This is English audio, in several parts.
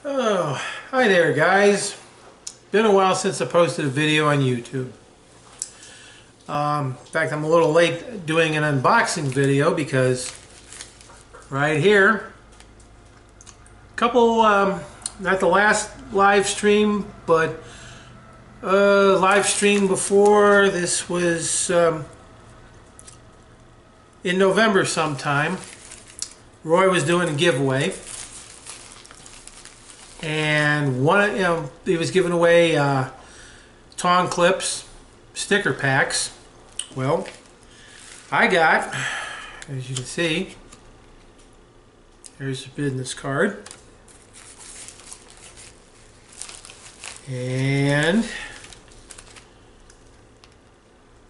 Oh, hi there guys. Been a while since I posted a video on YouTube. In fact, I'm a little late doing an unboxing video because right here, not the last live stream, but live stream before this was in November sometime. Roy was doing a giveaway. And he was giving away Tong Clips sticker packs. Well, I got, as you can see, here's the business card. And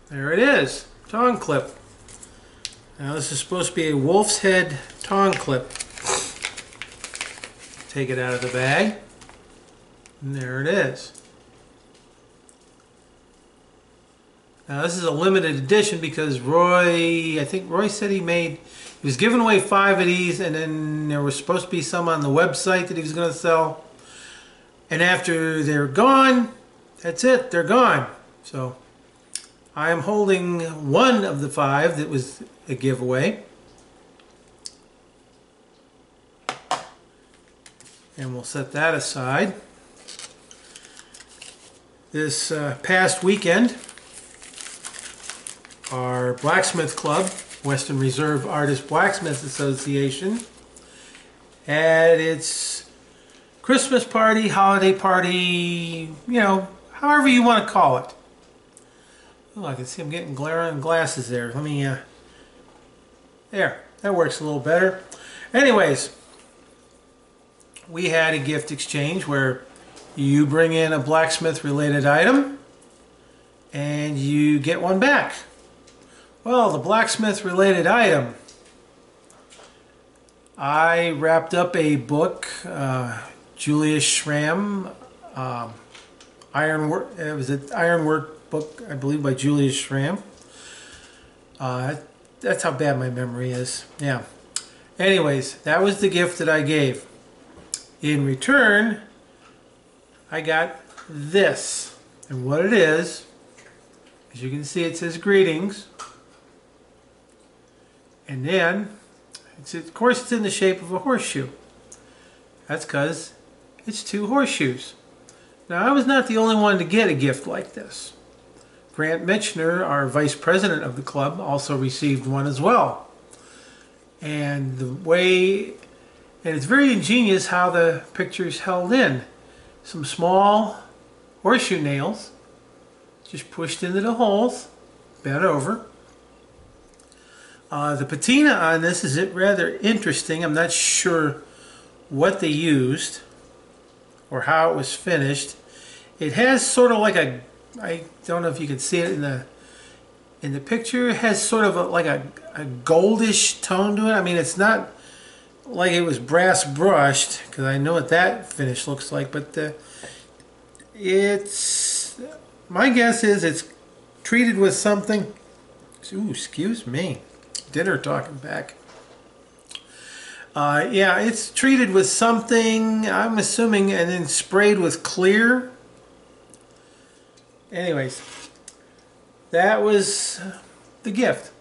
there it is, Tong Clip. Now this is supposed to be a wolf's head Tong Clip. Take it out of the bag, and there it is. Now this is a limited edition because I think Roy said he was giving away 5 of these, and then there was supposed to be some on the website that he was going to sell. And after they're gone, that's it, they're gone. So I am holding one of the 5 that was a giveaway. And we'll set that aside. This past weekend, our Blacksmith Club, Western Reserve Artist Blacksmith Association, had its Christmas party, holiday party, however you want to call it. Oh, I can see I'm getting glare on glasses there. Let me, there, that works a little better. Anyways, we had a gift exchange where you bring in a blacksmith related item and you get one back. Well, the blacksmith related item, I wrapped up a book, Julius Schramm, Ironwork. It was an Ironwork book, I believe, by Julius Schramm. That's how bad my memory is. Yeah. Anyways, that was the gift that I gave. In return, I got this. And what it is, as you can see, it says greetings. And then, of course, it's in the shape of a horseshoe. That's because it's 2 horseshoes. Now, I was not the only one to get a gift like this. Grant Mitchner, our vice president of the club, also received one as well. And it's very ingenious how the picture's held in. Some small horseshoe nails, just pushed into the holes, bent over. The patina on this is rather interesting. I'm not sure what they used or how it was finished. It has sort of like I don't know if you can see it in the picture. It has sort of like a goldish tone to it. I mean, it's not like it was brass brushed, because I know what that finish looks like, but my guess is it's treated with something. Ooh, excuse me, dinner talking back. Yeah, it's treated with something, I'm assuming, and then sprayed with clear. Anyways, that was the gift.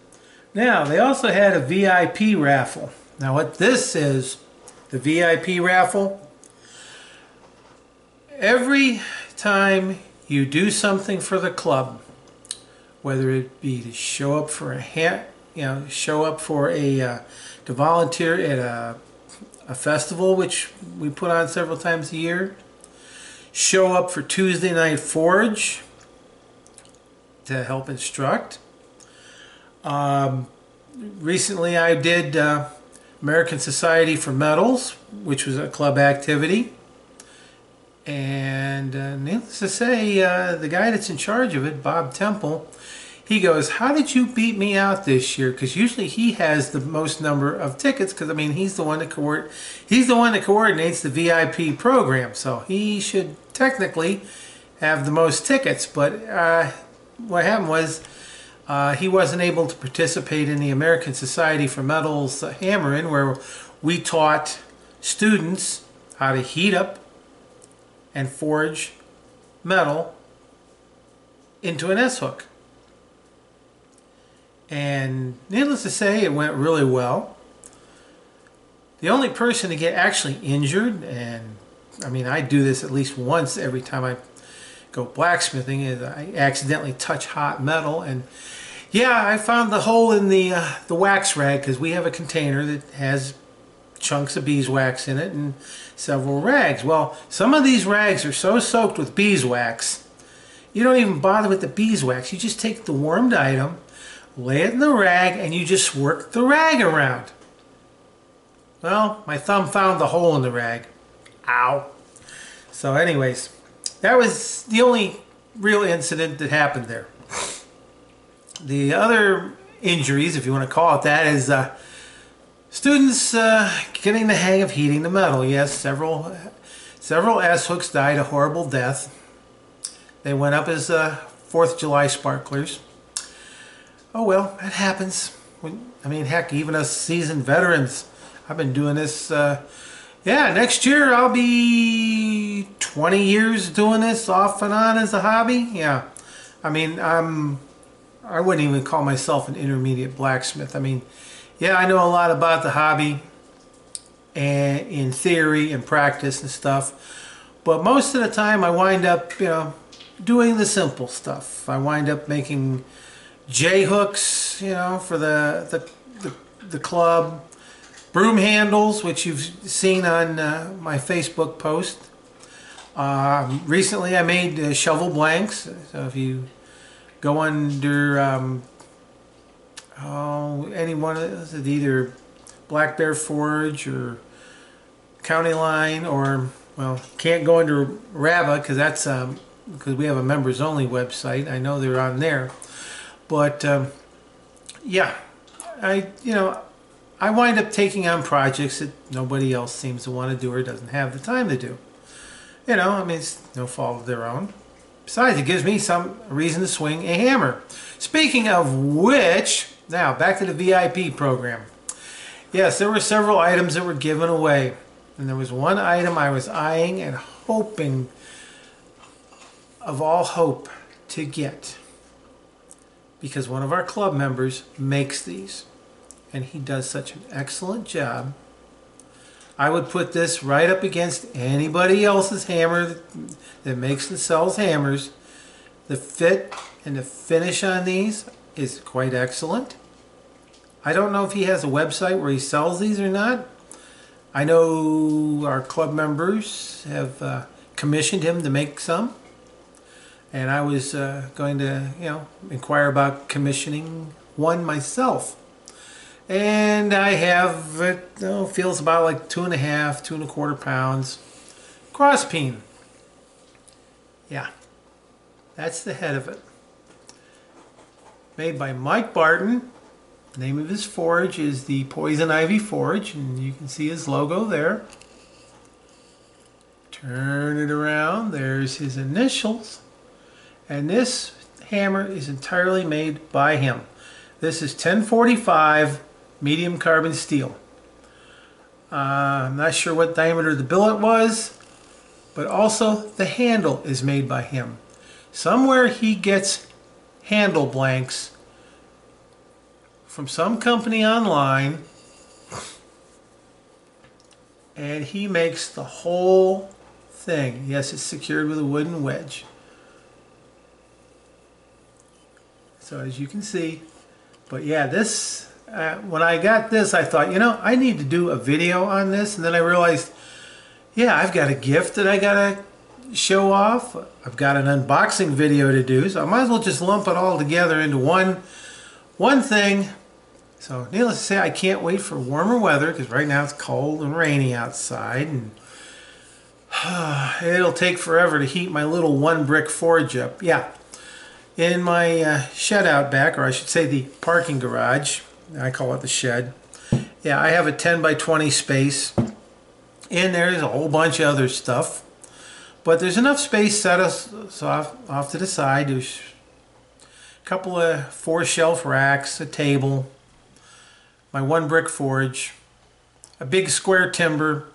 Now, they also had a VIP raffle. Now what this is, the VIP raffle, every time you do something for the club, whether it be to show up for to volunteer at a festival, which we put on several times a year, show up for Tuesday Night Forge to help instruct. Recently I did American Society for Metals, which was a club activity. And needless to say, the guy that's in charge of it, Bob Temple, he goes, "How did you beat me out this year?" Because usually he has the most number of tickets, because I mean he's the one that coordinates the VIP program, so he should technically have the most tickets. But what happened was he wasn't able to participate in the American Society for Metals Hammer-In, where we taught students how to heat up and forge metal into an S-hook. And needless to say, it went really well. The only person to get actually injured, and I mean I do this at least once every time I go blacksmithing, is I accidentally touch hot metal. And yeah, I found the hole in the wax rag, because we have a container that has chunks of beeswax in it and several rags. Well, some of these rags are so soaked with beeswax, you don't even bother with the beeswax. You just take the warmed item, lay it in the rag, and you just work the rag around. Well, my thumb found the hole in the rag. Ow. So anyways, that was the only real incident that happened there. The other injuries, if you want to call it that, is students getting the hang of heating the metal. Yes, several S-hooks died a horrible death. They went up as 4th of July sparklers. Oh well, that happens. I mean, heck, even us seasoned veterans, I've been doing this, yeah, next year I'll be 20 years doing this off and on as a hobby. Yeah, I mean, I wouldn't even call myself an intermediate blacksmith. I mean, yeah, I know a lot about the hobby and in theory and practice and stuff, but most of the time I wind up, you know, doing the simple stuff. I wind up making J-hooks, you know, for the club, broom handles, which you've seen on my Facebook post. Recently I made shovel blanks, so if you go under any one of those, either Black Bear Forge or County Line, or, well, can't go under Rava because that's because we have a members only website. I know they're on there, but yeah, I wind up taking on projects that nobody else seems to want to do or doesn't have the time to do. You know, I mean, it's no fault of their own. Besides, it gives me some reason to swing a hammer. Speaking of which, now back to the VIP program. Yes, there were several items that were given away. And there was one item I was eyeing and hoping, of all hope, to get. Because one of our club members makes these. And he does such an excellent job. I would put this right up against anybody else's hammer that makes and sells hammers. The fit and the finish on these is quite excellent. I don't know if he has a website where he sells these or not. I know our club members have commissioned him to make some. And I was going to, you know, inquire about commissioning one myself. And I have, it feels about like 2.5, 2¼ pounds. Cross peen. Yeah, that's the head of it. Made by Mike Barton. The name of his forge is the Poison Ivy Forge, and you can see his logo there. Turn it around, there's his initials. And this hammer is entirely made by him. This is 1045 medium carbon steel. I'm not sure what diameter the billet was, but also the handle is made by him. Somewhere he gets handle blanks from some company online, and he makes the whole thing. Yes, it's secured with a wooden wedge. So as you can see, but yeah, this, when I got this, I thought, you know, I need to do a video on this. And then I realized, yeah, I've got a gift that I got to show off. I've got an unboxing video to do, so I might as well just lump it all together into one thing. So needless to say, I can't wait for warmer weather, because right now it's cold and rainy outside, and it'll take forever to heat my little 1-brick forge up. Yeah. In my shed out back, or I should say the parking garage, I call it the shed. Yeah, I have a 10 by 20 space. In there is a whole bunch of other stuff. But there's enough space set us off to the side. There's a couple of 4-shelf racks, a table, my 1-brick forge, a big square timber,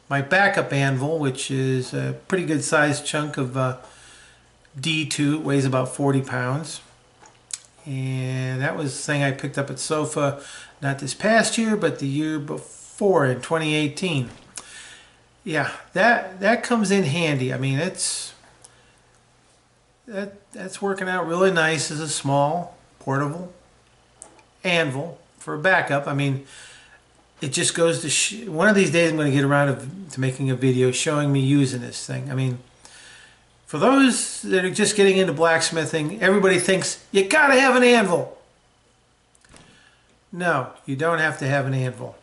my backup anvil, which is a pretty good sized chunk of D2. It weighs about 40 pounds. And that was the thing I picked up at SOFA, not this past year, but the year before in 2018. Yeah, that comes in handy. I mean, that's working out really nice as a small portable anvil for a backup. I mean, it just goes to one of these days I'm going to get around to making a video showing me using this thing. I mean, for those that are just getting into blacksmithing, everybody thinks you gotta have an anvil. No, you don't have to have an anvil.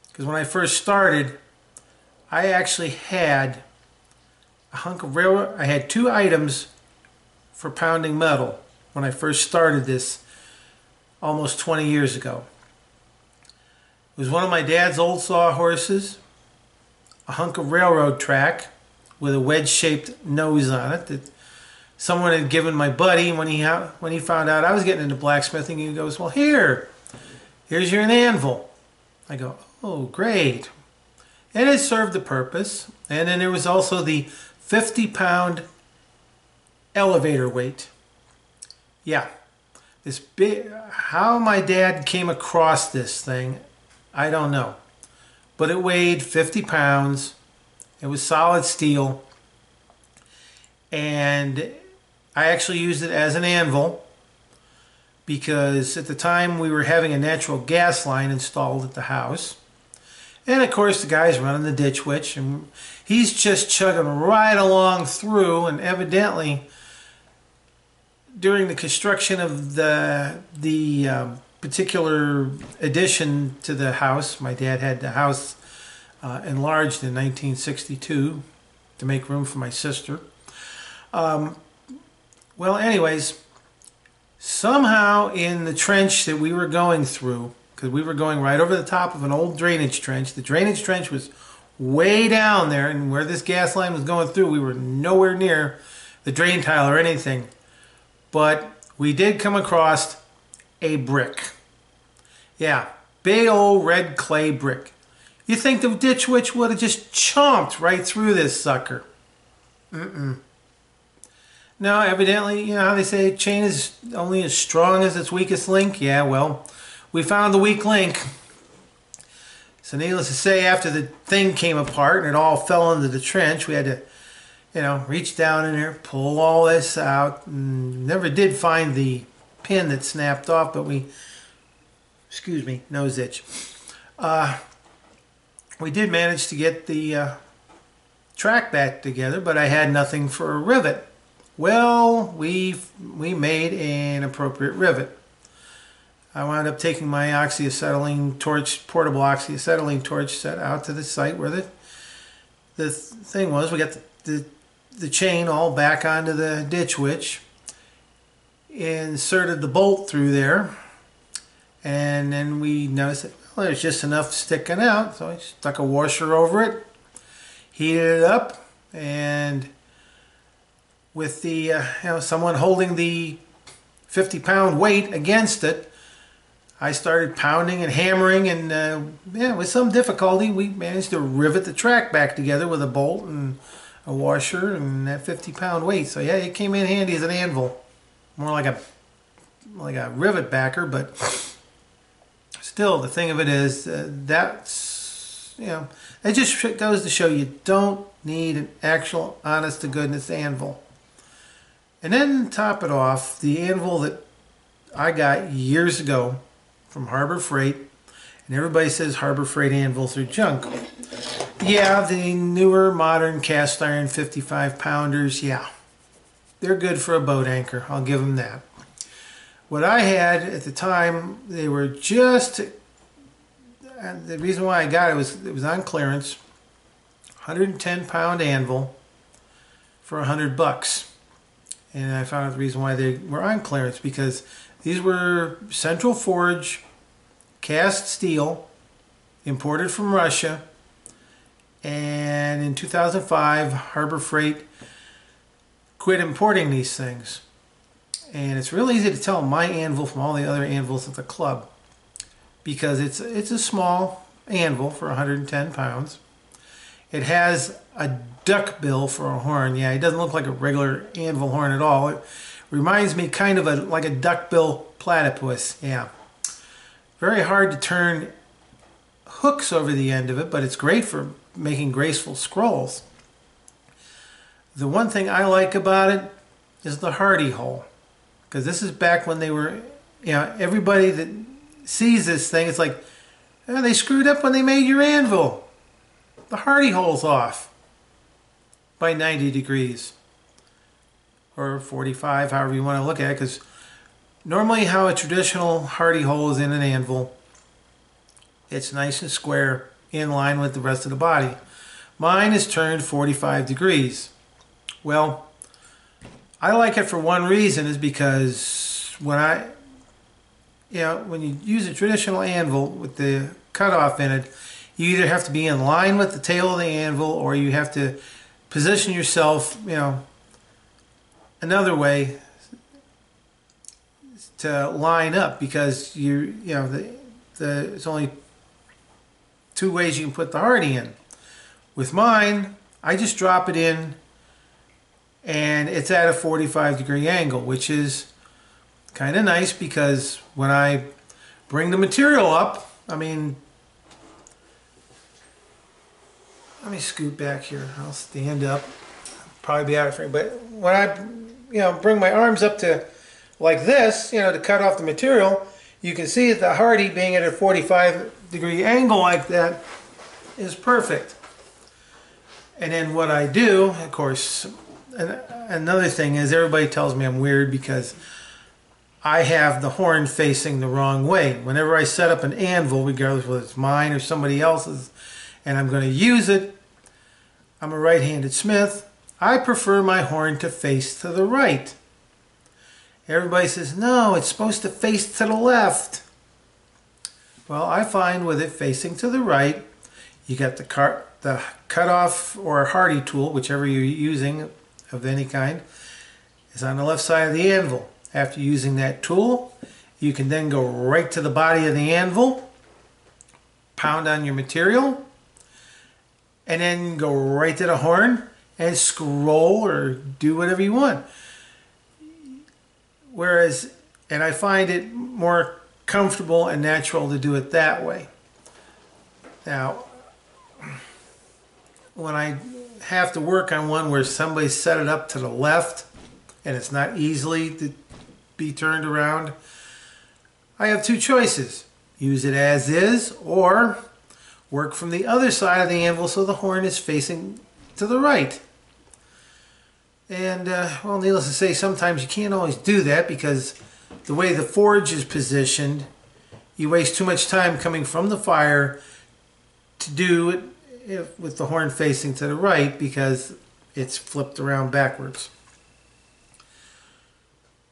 Because when I first started, I actually had a hunk of railroad. I had 2 items for pounding metal when I first started this almost 20 years ago. It was one of my dad's old sawhorses, a hunk of railroad track with a wedge-shaped nose on it that someone had given my buddy when he found out I was getting into blacksmithing. He goes, "Well, here's your anvil." I go, "Oh, great." And it served the purpose. And then there was also the 50-pound elevator weight. Yeah, this big. How my dad came across this thing, I don't know, but it weighed 50 pounds. It was solid steel, and I actually used it as an anvil because at the time we were having a natural gas line installed at the house. And of course the guy's running the ditch witch, and he's just chugging right along through, and evidently during the construction of the particular addition to the house, my dad had the house enlarged in 1962 to make room for my sister. Well, anyways, somehow in the trench that we were going through, because we were going right over the top of an old drainage trench, the drainage trench was way down there, and where this gas line was going through, we were nowhere near the drain tile or anything. But we did come across a brick. Yeah, big old red clay brick. You think the ditch witch would have just chomped right through this sucker? No, evidently, you know how they say chain is only as strong as its weakest link? Yeah, well, we found the weak link. So needless to say, after the thing came apart and it all fell into the trench, we had to, you know, reach down in there, pull all this out. And never did find the pin that snapped off, but excuse me, nose itch. We did manage to get the track back together, but I had nothing for a rivet. Well, we made an appropriate rivet. I wound up taking my oxyacetylene torch, portable oxyacetylene torch set out to the site where the thing was. We got the chain all back onto the ditch witch, inserted the bolt through there, and then we noticed that, well, there's just enough sticking out, so I stuck a washer over it, heated it up, and with the someone holding the 50-pound weight against it, I started pounding and hammering, and with some difficulty we managed to rivet the track back together with a bolt and a washer and that 50-pound weight. So yeah, it came in handy as an anvil, more like a rivet backer, but still, the thing of it is, that's, it just goes to show you don't need an actual honest-to-goodness anvil. And then top it off, the anvil that I got years ago from Harbor Freight, and everybody says Harbor Freight anvils are junk. Yeah, the newer modern cast iron 55-pounders, yeah, they're good for a boat anchor, I'll give them that. What I had at the time, they were just, the reason why I got it was on clearance, 110-pound anvil for $100. And I found out the reason why they were on clearance, because these were Central Forge cast steel, imported from Russia, and in 2005 Harbor Freight quit importing these things. And it's real easy to tell my anvil from all the other anvils at the club, because it's a small anvil for 110 pounds. It has a duck bill for a horn. Yeah, it doesn't look like a regular anvil horn at all. It reminds me kind of like a duckbill platypus. Yeah. Very hard to turn hooks over the end of it, but it's great for making graceful scrolls. The one thing I like about it is the Hardy hole, because this is back when they were, everybody that sees this thing, it's like, oh, they screwed up when they made your anvil. The Hardy hole's off by 90 degrees or 45, however you want to look at it, because normally how a traditional Hardy hole is in an anvil, it's nice and square in line with the rest of the body. Mine is turned 45 degrees. Well, I like it for one reason, is because when you use a traditional anvil with the cutoff in it, you either have to be in line with the tail of the anvil, or you have to position yourself, another way to line up, because there's only two ways you can put the Hardy in. With mine, I just drop it in and it's at a 45 degree angle, which is kind of nice, because when I bring the material up, let me scoot back here. I'll stand up. Probably be out of frame. But when I, bring my arms up to like this, to cut off the material, you can see that the Hardy being at a 45 degree angle like that is perfect. And then what I do, of course, another thing is, everybody tells me I'm weird because I have the horn facing the wrong way. Whenever I set up an anvil, regardless whether it's mine or somebody else's, and I'm going to use it, I'm a right-handed smith, I prefer my horn to face to the right. Everybody says, no, it's supposed to face to the left. Well, I find with it facing to the right, you got the cutoff or Hardy tool, whichever you're using of any kind, is on the left side of the anvil. After using that tool, you can then go right to the body of the anvil, pound on your material, and then go right to the horn and scroll or do whatever you want. Whereas, and I find it more comfortable and natural to do it that way. Now, when I have to work on one where somebody set it up to the left and it's not easily to be turned around, I have two choices. Use it as is, or work from the other side of the anvil so the horn is facing to the right. And, well, needless to say, sometimes you can't always do that, because the way the forge is positioned, you waste too much time coming from the fire to do it with the horn facing to the right, because it's flipped around backwards.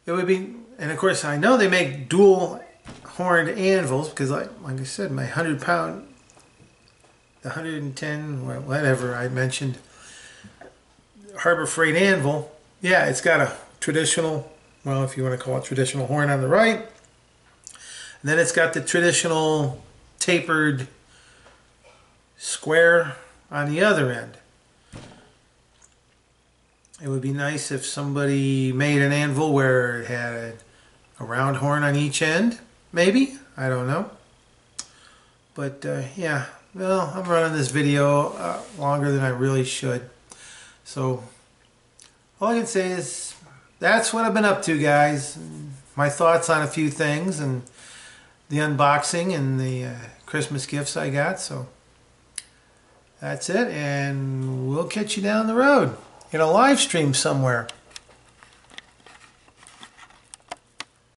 It would be, and of course I know they make dual horned anvils, because like I said, my 100-pound, the 110, whatever I mentioned, Harbor Freight anvil, yeah, it's got a traditional, well, if you want to call it traditional horn on the right, and then it's got the traditional tapered square on the other end. It would be nice if somebody made an anvil where it had a round horn on each end, maybe, I don't know. But yeah, well, I'm running this video longer than I really should. So all I can say is that's what I've been up to, guys. My thoughts on a few things, and the unboxing and the Christmas gifts I got. So that's it, and we'll catch you down the road in a live stream somewhere.